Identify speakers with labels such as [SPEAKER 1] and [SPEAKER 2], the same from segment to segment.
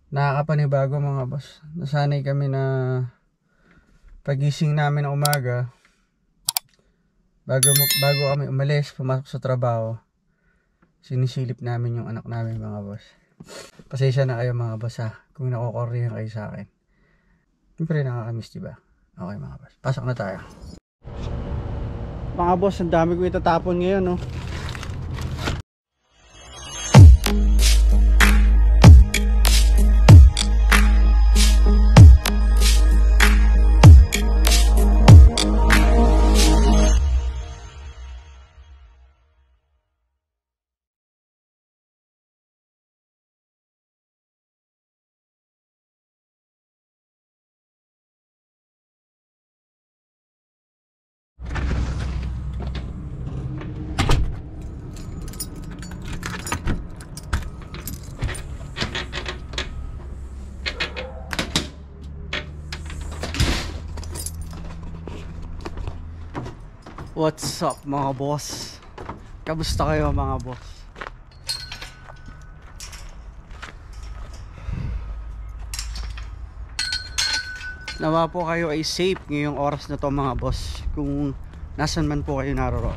[SPEAKER 1] Nakakapanibago mga boss. Nasanay kami na pagising namin ng umaga, bago kami umalis, pumasok sa trabaho, sinisilip namin yung anak namin mga boss. Pasensya na kayo mga boss kung nakokorrihan kayo sa akin. Siyempre nakakamiss diba? Okay mga boss, pasok na tayo. Mga boss, ang dami ko itatapon ngayon no. What's up mga boss? Kamusta kayo mga boss? Nawa po kayo ay safe ngayong oras na to mga boss, kung nasan man po kayo naroon.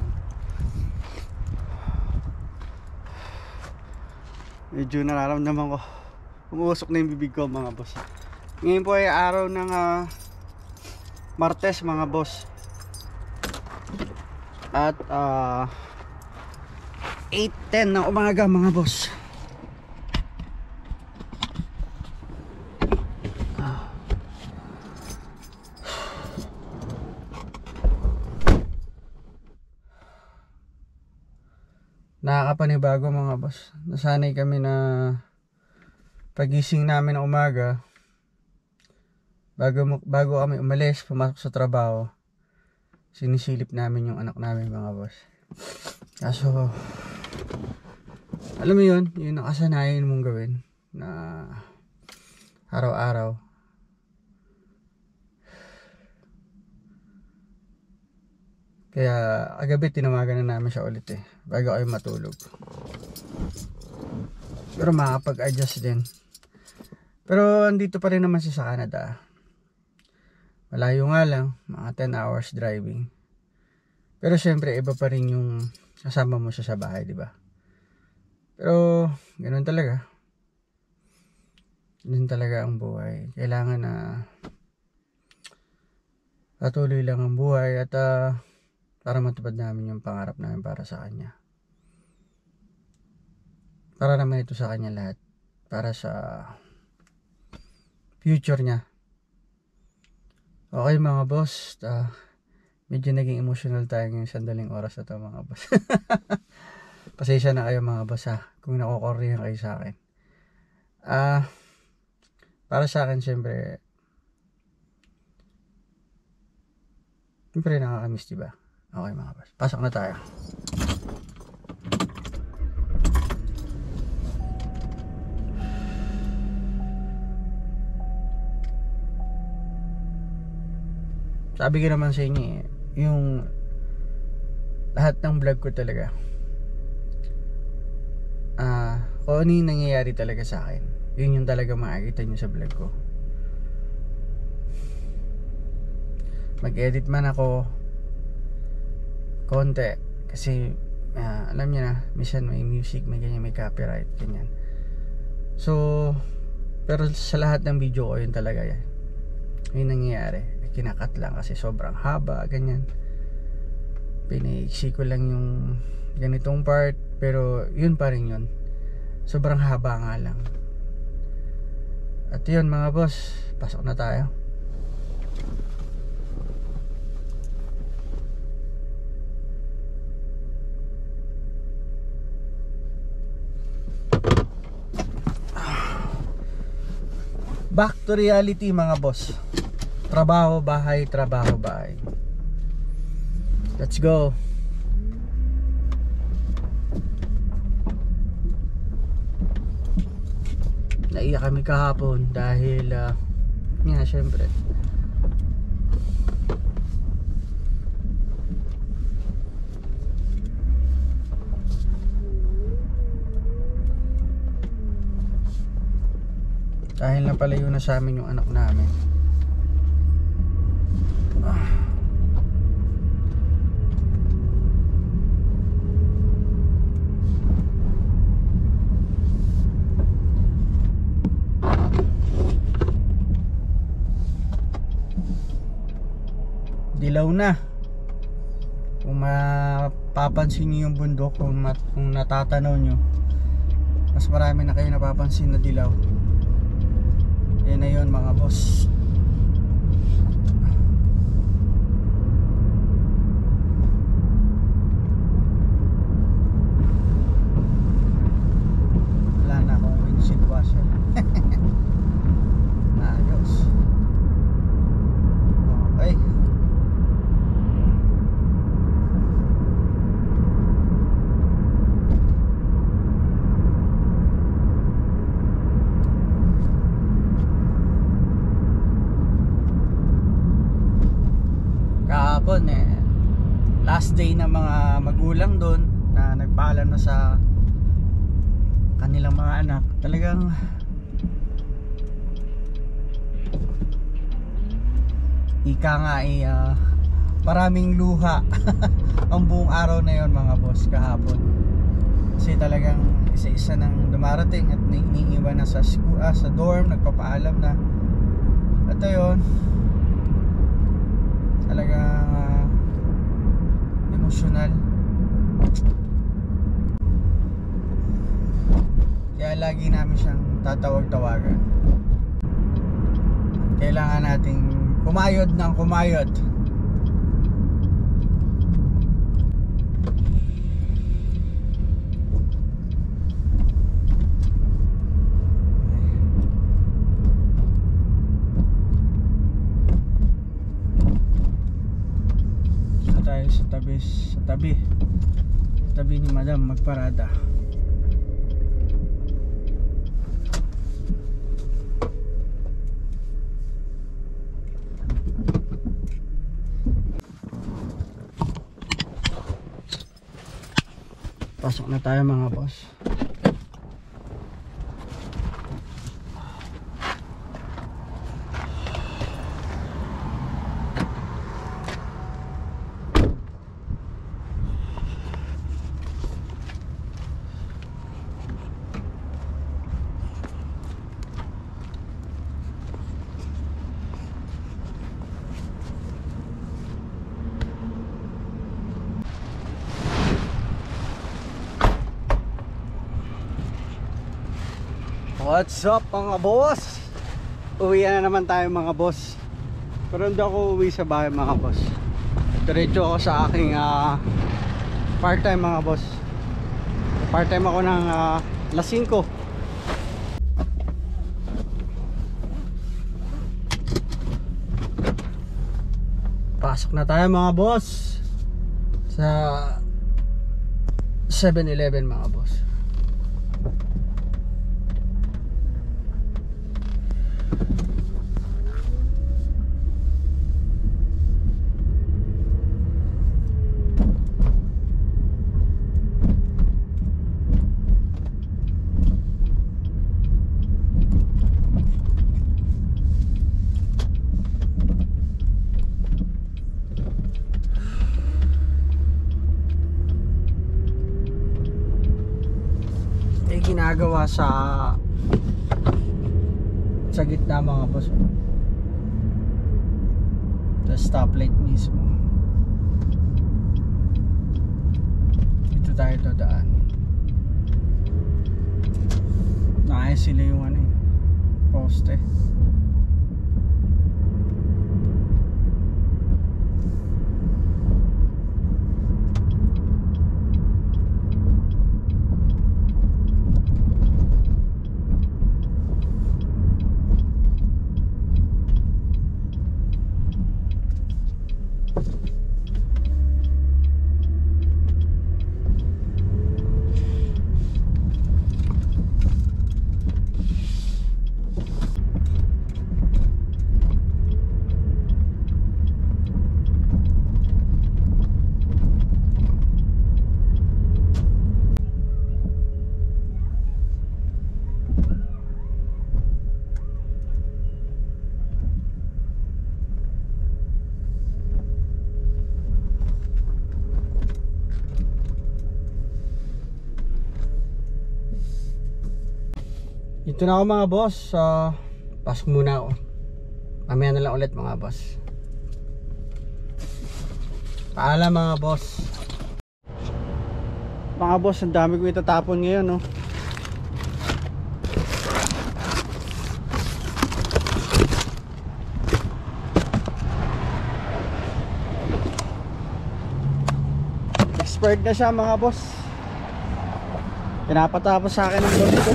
[SPEAKER 1] Medyo nararamdaman ko umuusok na yung bibig ko mga boss. Ngayon po ay araw ng Martes mga boss. At 8:10 ng umaga mga boss. Nakakapanibago mga boss. Nasanay kami na pagising namin ng umaga, bago kami umalis, pumasok sa trabaho, sinisilip namin yung anak namin mga boss. Kaso alam mo yun, yung nakasanayan mong gawin na araw-araw. Kaya agabi tinawagan na namin siya ulit bago kayo matulog. Pero makapag-adjust din. Pero andito pa rin naman siya sa Canada. Malayo nga lang, mga 10 hours driving. Pero syempre iba pa rin yung kasama mo siya sa bahay, di ba? Pero ganoon talaga. Ganun talaga ang buhay. Kailangan na patuloy lang ang buhay at para matupad namin yung pangarap namin para sa kanya. Para naman ito sa kanya lahat. Para sa future niya. Okay mga boss, medyo naging emotional tayo ngayong sandaling oras na ito mga boss. Pasensya na kayo mga boss kung nakokorrihan kayo sa akin. Para sa akin syempre nakakamiss diba? Okay mga boss, pasok na tayo. Sabi ko naman sa inyo yung lahat ng vlog ko talaga kung ano yung nangyayari talaga sa akin, yun yung talaga makikita nyo sa vlog ko. Mag-edit man ako konti kasi alam niyo na, minsan may music, may ganyan, may copyright, ganyan. So pero sa lahat ng video ko yun talaga yung nangyayari. Kinakat lang kasi sobrang haba, ganyan. Pinaiksi ko lang yung ganitong part, pero yun pa rin yun. Sobrang haba nga lang. At yun mga boss, pasok na tayo. Back to reality mga boss. Trabaho, bahay, trabaho, bahay. Let's go. Naiyak kami kahapon dahil syempre dahil napalayo na sa amin yung anak namin. Dilaw na. Kung mapapansin nyo yung bundok, kung natatanaw nyo, mas marami na kayo napapansin na dilaw. Yan na yun mga boss. Wala na akong windshield washer. Ayos. Okay. Kahapon last day ng mga magulang doon na nagpaalam na sa kanilang mga anak. Talagang ika nga maraming luha ang buong araw na yon mga boss kahapon. Kasi talagang isa-isa nang dumarating at iniiwan na sa dorm, nagpapaalam na. At yun, talagang emosyonal. Kaya lagi namin siyang tatawag-tawagan. Kailangan nating kumayod ng kumayod. Tayo sa tabi ni madam magparada. Pasok na tayo mga boss. What's up mga boss? Uwi na naman tayo mga boss. Pero hindi ako uwi sa bahay mga boss. Diretso ako sa aking part-time mga boss. Part-time ako ng alas 5. Pasok na tayo mga boss sa 7-Eleven mga boss. Ginagawa sa gitna mga boss. The stoplight mismo. Dito tayo dadaan. Naayos sila yung poste. Dito na ako mga boss. Pasok muna ako. Mamaya na lang ulit mga boss. Paalam mga boss. Mga boss, ang dami ko itatapon ngayon, no? Expired na siya mga boss. Pinapatapos sa akin ang boss ko.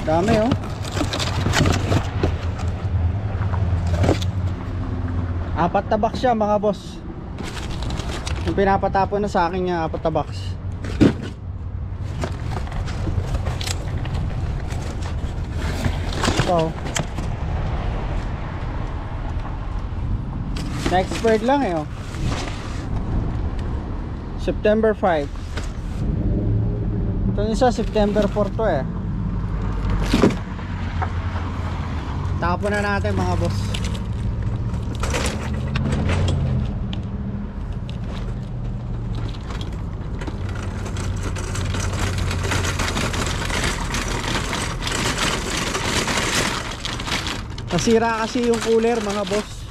[SPEAKER 1] Dami, oh. Apat na box siya mga boss. Yung pinapatapon na sa akin yung apat na box. So na-expired lang eh, oh. September 5. Ito isa September 4 to eh. Tapon na natin mga boss. Nasira kasi yung cooler mga boss.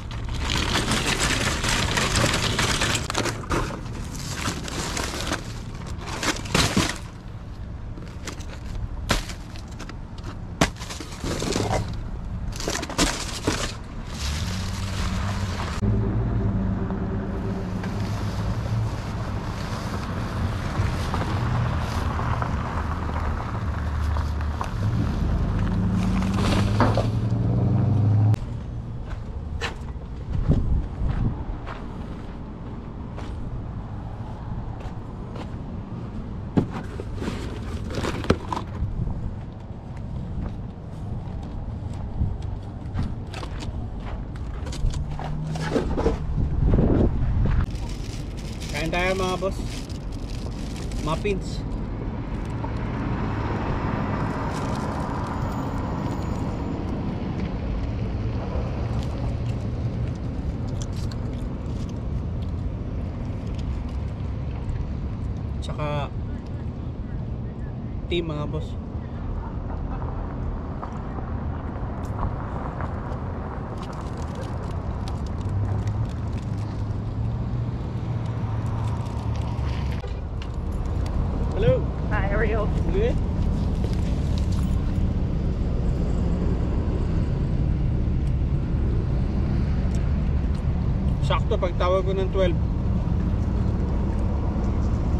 [SPEAKER 1] Kain tayo mga boss. Muffins. Tsaka tea mga boss. Hello.
[SPEAKER 2] Hi, how are you?
[SPEAKER 1] Good. Sakto pagtawag ko ng 12.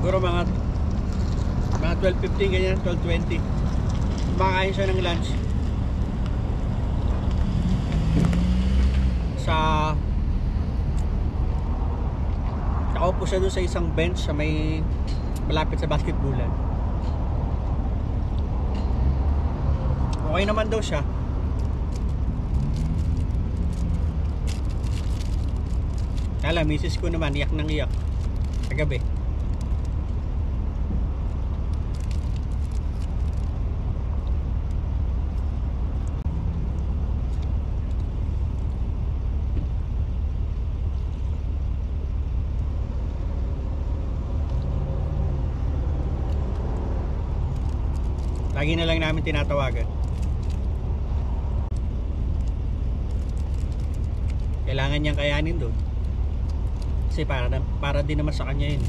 [SPEAKER 1] Siguro mga 12:15 ganyan, 12:20. Makain siya ng lunch. Nakaupo siya doon sa isang bench sa may malapit sa basketballan. Okay naman daw siya. Kala, misis ko naman iyak nang iyak kagabi. Lagi na lang namin tinatawagan. Kailangan niyang kayanin doon. Kasi para din naman sa kanya yun.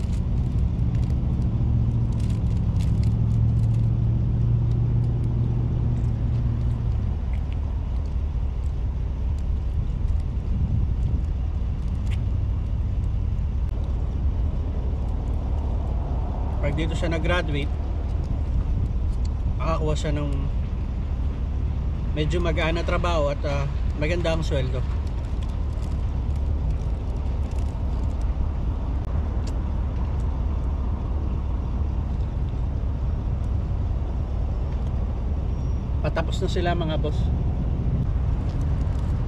[SPEAKER 1] Pag dito siya nag-graduate, makakuha siya ng medyo magaan na trabaho at maganda ang sweldo. Patapos na sila mga boss.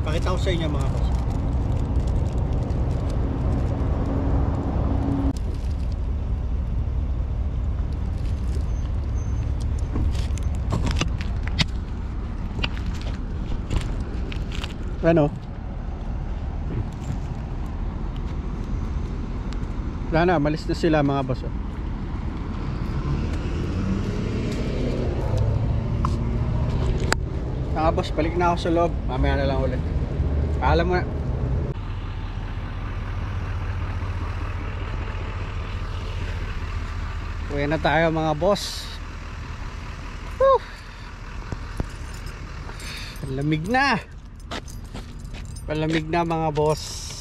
[SPEAKER 1] Pakita ko sa inyo mga boss. Ano? Sana, malis na sila mga boss. mga boss, balik na ako sa loob. Mamaya na lang ulit. Paalam mo na. Uwi na tayo mga boss. Whew. Palamig na. Palamig na mga boss.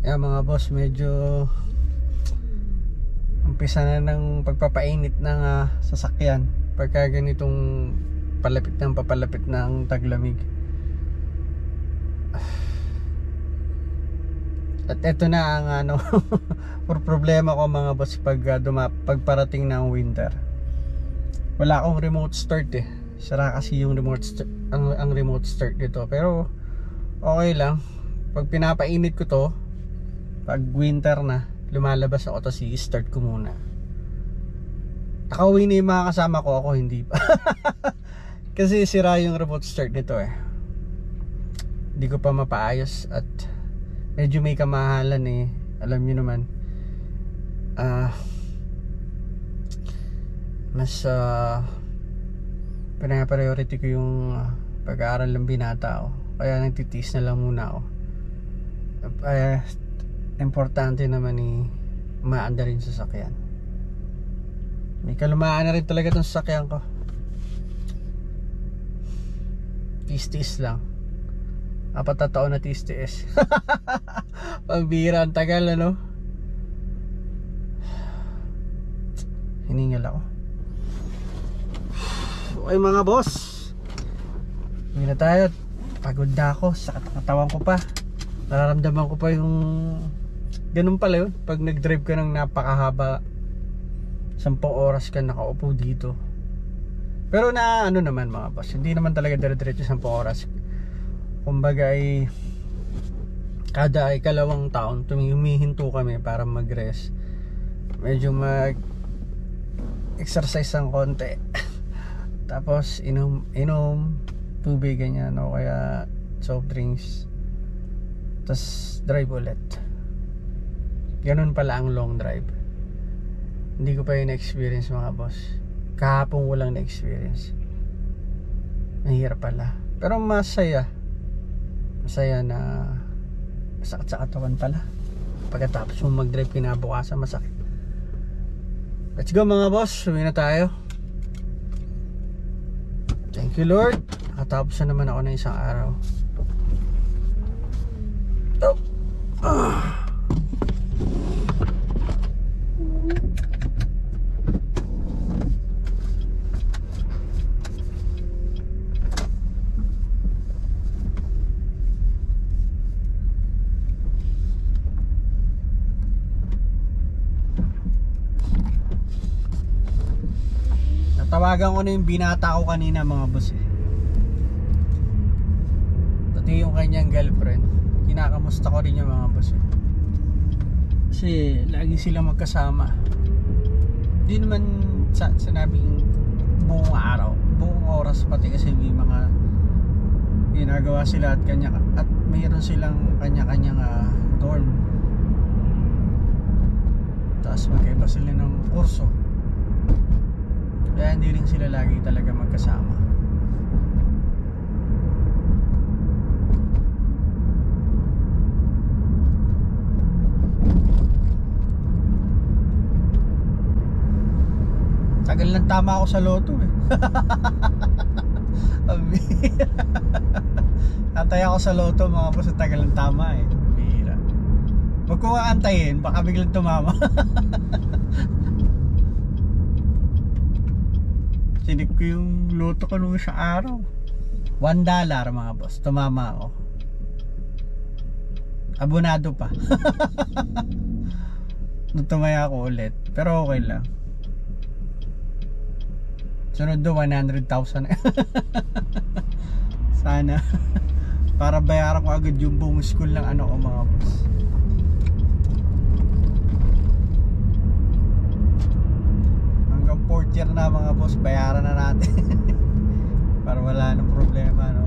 [SPEAKER 1] Kaya mga boss, medyo umpisa na ng pagpapainit ng sasakyan pagka ganitong palapit ng papalapit ng taglamig. At eto na ang ano problema ko mga boss pagparating ng winter. Wala akong remote start eh. Sara kasi yung ang remote start dito, pero okay lang. Pag pinapainit ko to, pag winter na, lumalabas ako, tapos i-start ko muna. Nakauwi na yung mga kasama ko, ako hindi pa. Kasi sira yung remote start nito eh. Hindi ko pa mapaayos at medyo may kamahalan eh. Alam nyo naman, mas pinapriority ko yung pag-aaral ng binata ko. Kaya nagtitiis na lang muna ako. Importante naman maanda rin sa sasakyan. May kalumaan na rin talaga itong sasakyan ko. Tiis-tiis lang. 4 na taon na tiis-tiis. Pambira, ang tagal ano. Hiningal ako. Okay mga boss, hindi na tayo. Pagod na ako, sakit ang katawan ko pa. Nararamdaman ko pa yung ganun pala yun pag nag-drive ka ng napakahaba, 10 oras ka nakaupo dito. Pero na ano naman mga boss, hindi naman talaga dire-diretso 10 oras. Kumbaga ay kada ikalawang taon humihinto kami para mag-rest, medyo mag-exercise ang konti. Tapos inom tubig ganyan o kaya soft drinks, tapos drive ulit. Ganun pala ang long drive. Hindi ko pa yun na-experience mga boss. Kahapon ko lang na-experience. Mahirap pala, pero masaya. Masaya na masakit sa katawan pala. Pagkatapos mo mag-drive kinabukasan masakit. Let's go mga boss, uwi na tayo. Thank you Lord, nakatapos na naman ako ng isang araw. Natawagan ko na yung binata ko kanina mga boss eh. Pati yung kanyang girlfriend, kinakamusta ko rin yung mga boss eh. Kasi lagi silang magkasama. Hindi naman sinabing buong araw, buong oras, pati kasi may mga ginagawa sila at mayroon silang kanya-kanyang dorm. Tapos magkaiba sila ng kurso, kaya hindi rin sila lagi talaga magkasama. Tagal lang tama ako sa loto eh. Antay ako sa loto mga boss, tagal lang tama eh. Bihira. Huwag ko aantayin, baka biglang tumama. Sinip ko yung loto ko nung isang araw, $1 mga boss, tumama ako. Abonado pa. Nung tumaya ako ulit, pero okay lang. Sunod do 100,000. Sana. Para bayaran ko agad yung buong school ng ano ko mga boss. Hanggang 4th year na mga boss, bayaran na natin. Para wala nang problema, no?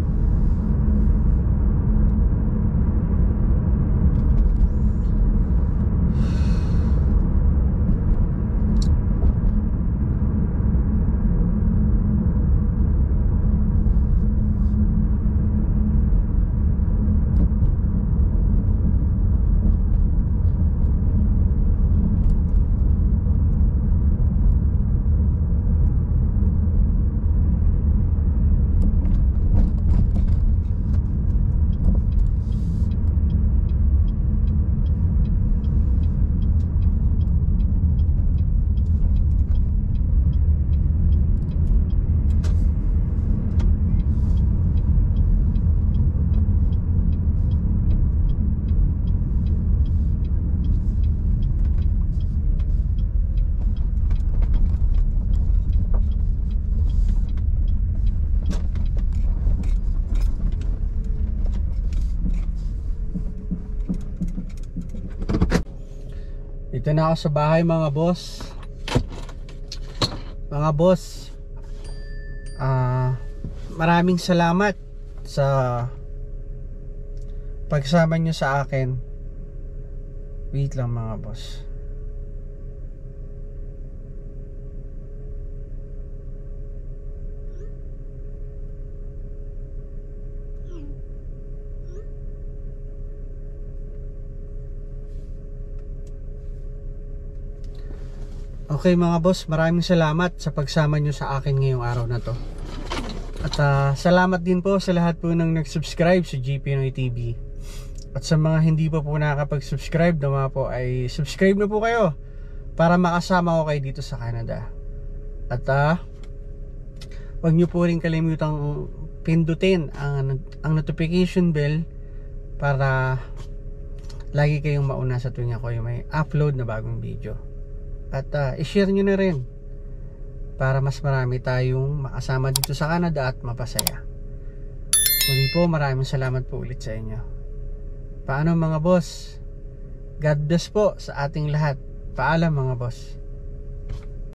[SPEAKER 1] Dito na ako sa bahay mga boss. Mga boss, maraming salamat sa pagsama nyo sa akin. Wait lang mga boss. Okay mga boss, maraming salamat sa pagsama nyo sa akin ngayong araw na to. At salamat din po sa lahat po ng nag-subscribe sa GP Pinoy TV. At sa mga hindi pa po nakakapag-subscribe naman po ay subscribe na po kayo para makasama ko kayo dito sa Canada. At huwag nyo po rin kalimutang pindutin ang notification bell para lagi kayong mauna sa tuwing ako yung may upload na bagong video. At i-share nyo na rin para mas marami tayong makasama dito sa Canada at mapasaya. Muli po, maraming salamat po ulit sa inyo. Paano mga boss? God bless po sa ating lahat. Paalam mga boss.